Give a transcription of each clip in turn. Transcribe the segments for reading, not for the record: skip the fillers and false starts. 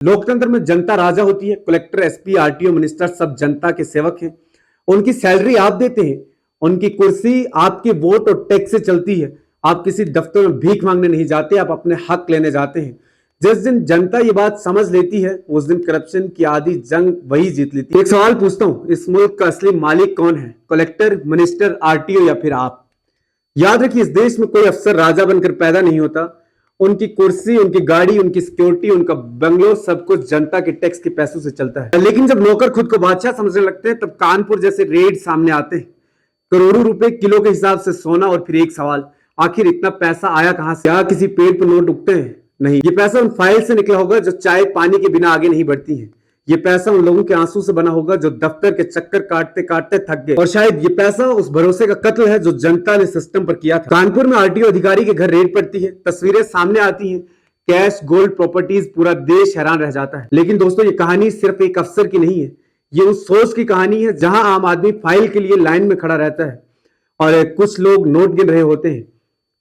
लोकतंत्र में जनता राजा होती है। कलेक्टर, एसपी, आरटीओ, मिनिस्टर सब जनता के सेवक हैं। उनकी सैलरी आप देते हैं, उनकी कुर्सी आपके वोट और टैक्स से चलती है। आप किसी दफ्तर में भीख मांगने नहीं जाते, आप अपने हक लेने जाते हैं। जिस दिन जनता ये बात समझ लेती है उस दिन करप्शन की आधी जंग वही जीत लेती है। एक सवाल पूछता हूं, इस मुल्क का असली मालिक कौन है? कलेक्टर, मिनिस्टर, आरटीओ या फिर आप? याद रखिए, इस देश में कोई अफसर राजा बनकर पैदा नहीं होता। उनकी कुर्सी, उनकी गाड़ी, उनकी सिक्योरिटी, उनका बंगलो सब कुछ जनता के टैक्स के पैसों से चलता है। लेकिन जब नौकर खुद को बादशाह समझने लगते हैं तब कानपुर जैसे रेड सामने आते हैं। करोड़ों रुपए किलो के हिसाब से सोना, और फिर एक सवाल, आखिर इतना पैसा आया कहां से? क्या किसी पेड़ पर नोट उगते हैं? नहीं, ये पैसा उन फाइल से निकला होगा जो चाय पानी के बिना आगे नहीं बढ़ती है। ये पैसा उन लोगों के आंसू से बना होगा जो दफ्तर के चक्कर काटते काटते थक गए। और शायद ये पैसा उस भरोसे का कत्ल है जो जनता ने सिस्टम पर किया था। कानपुर में आरटीओ अधिकारी के घर रेड पड़ती है, तस्वीरें सामने आती हैं, कैश, गोल्ड, प्रॉपर्टीज, पूरा देश हैरान रह जाता है। लेकिन दोस्तों, ये कहानी सिर्फ एक अफसर की नहीं है, ये उस सोच की कहानी है जहां आम आदमी फाइल के लिए लाइन में खड़ा रहता है और कुछ लोग नोट गिन रहे होते हैं।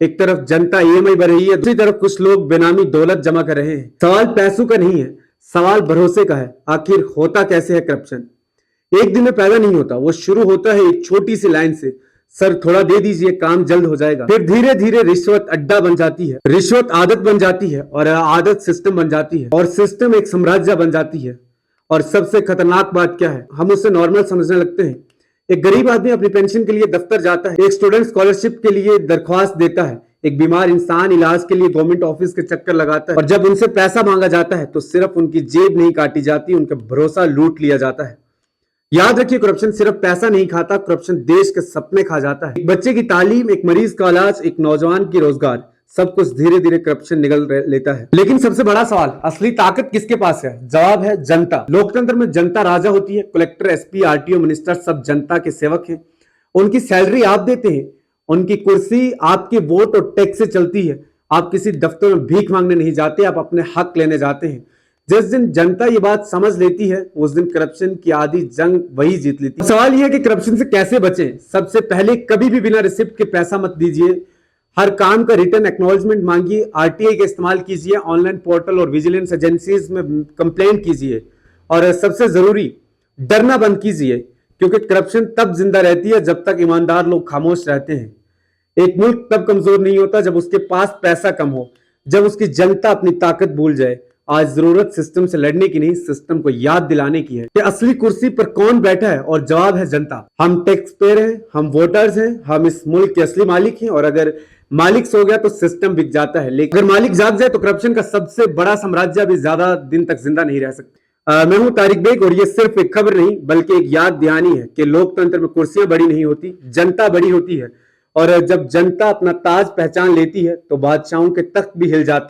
एक तरफ जनता ईएमआई भर रही है, दूसरी तरफ कुछ लोग बेनामी दौलत जमा कर रहे हैं। सवाल पैसों का नहीं है, सवाल भरोसे का है। आखिर होता कैसे है करप्शन? एक दिन में पैदा नहीं होता, वो शुरू होता है एक छोटी सी लाइन से, सर थोड़ा दे दीजिए, काम जल्द हो जाएगा। फिर धीरे धीरे रिश्वत अड्डा बन जाती है, रिश्वत आदत बन जाती है, और आदत सिस्टम बन जाती है, और सिस्टम एक साम्राज्य बन जाती है। और सबसे खतरनाक बात क्या है, हम उसे नॉर्मल समझने लगते हैं। एक गरीब आदमी अपनी पेंशन के लिए दफ्तर जाता है, एक स्टूडेंट स्कॉलरशिप के लिए दरख्वास्त देता है, एक बीमार इंसान इलाज के लिए गवर्नमेंट ऑफिस के चक्कर लगाता है, और जब उनसे पैसा मांगा जाता है तो सिर्फ उनकी जेब नहीं काटी जाती, उनका भरोसा लूट लिया जाता है। याद रखिए, करप्शन सिर्फ पैसा नहीं खाता, करप्शन देश के सपने खा जाता है। एक बच्चे की तालीम, एक मरीज का इलाज, एक नौजवान की रोजगार, सब कुछ धीरे धीरे करप्शन निगल लेता है। लेकिन सबसे बड़ा सवाल, असली ताकत किसके पास है? जवाब है जनता। लोकतंत्र में जनता राजा होती है। कलेक्टर, एसपी, आरटीओ, मिनिस्टर सब जनता के सेवक हैं। उनकी सैलरी आप देते हैं, उनकी कुर्सी आपके वोट और टैक्स से चलती है। आप किसी दफ्तर में भीख मांगने नहीं जाते, आप अपने हक लेने जाते हैं। जिस दिन जनता ये बात समझ लेती है उस दिन करप्शन की आधी जंग वही जीत लेती है। सवाल यह है कि करप्शन से कैसे बचें? सबसे पहले, कभी भी बिना रिसिप्ट के पैसा मत दीजिए। हर काम का रिटर्न एक्नॉलेजमेंट मांगिए। आरटीआई का इस्तेमाल कीजिए, ऑनलाइन पोर्टल और विजिलेंस एजेंसीज में कंप्लेंट कीजिए। और सबसे जरूरी, डरना बंद कीजिए, क्योंकि करप्शन तब जिंदा रहती है जब तक ईमानदार लोग खामोश रहते हैं। एक मुल्क तब कमजोर नहीं होता जब उसके पास पैसा कम हो, जब उसकी जनता अपनी ताकत भूल जाए। आज जरूरत सिस्टम से लड़ने की नहीं, सिस्टम को याद दिलाने की है कि असली कुर्सी पर कौन बैठा है, और जवाब है जनता। हम टैक्स पेयर हैं, हम वोटर्स हैं, हम इस मुल्क के असली मालिक हैं। और अगर मालिक सो गया तो सिस्टम बिक जाता है, लेकिन अगर मालिक जाग जाए तो करप्शन का सबसे बड़ा साम्राज्य भी ज्यादा दिन तक जिंदा नहीं रह सकता। मैं हूं तारिक बेग, और ये सिर्फ एक खबर नहीं बल्कि एक याद दहानी है कि लोकतंत्र में कुर्सियां बड़ी नहीं होती, जनता बड़ी होती है। और जब जनता अपना ताज पहचान लेती है तो बादशाहों के तख्त भी हिल जाते हैं।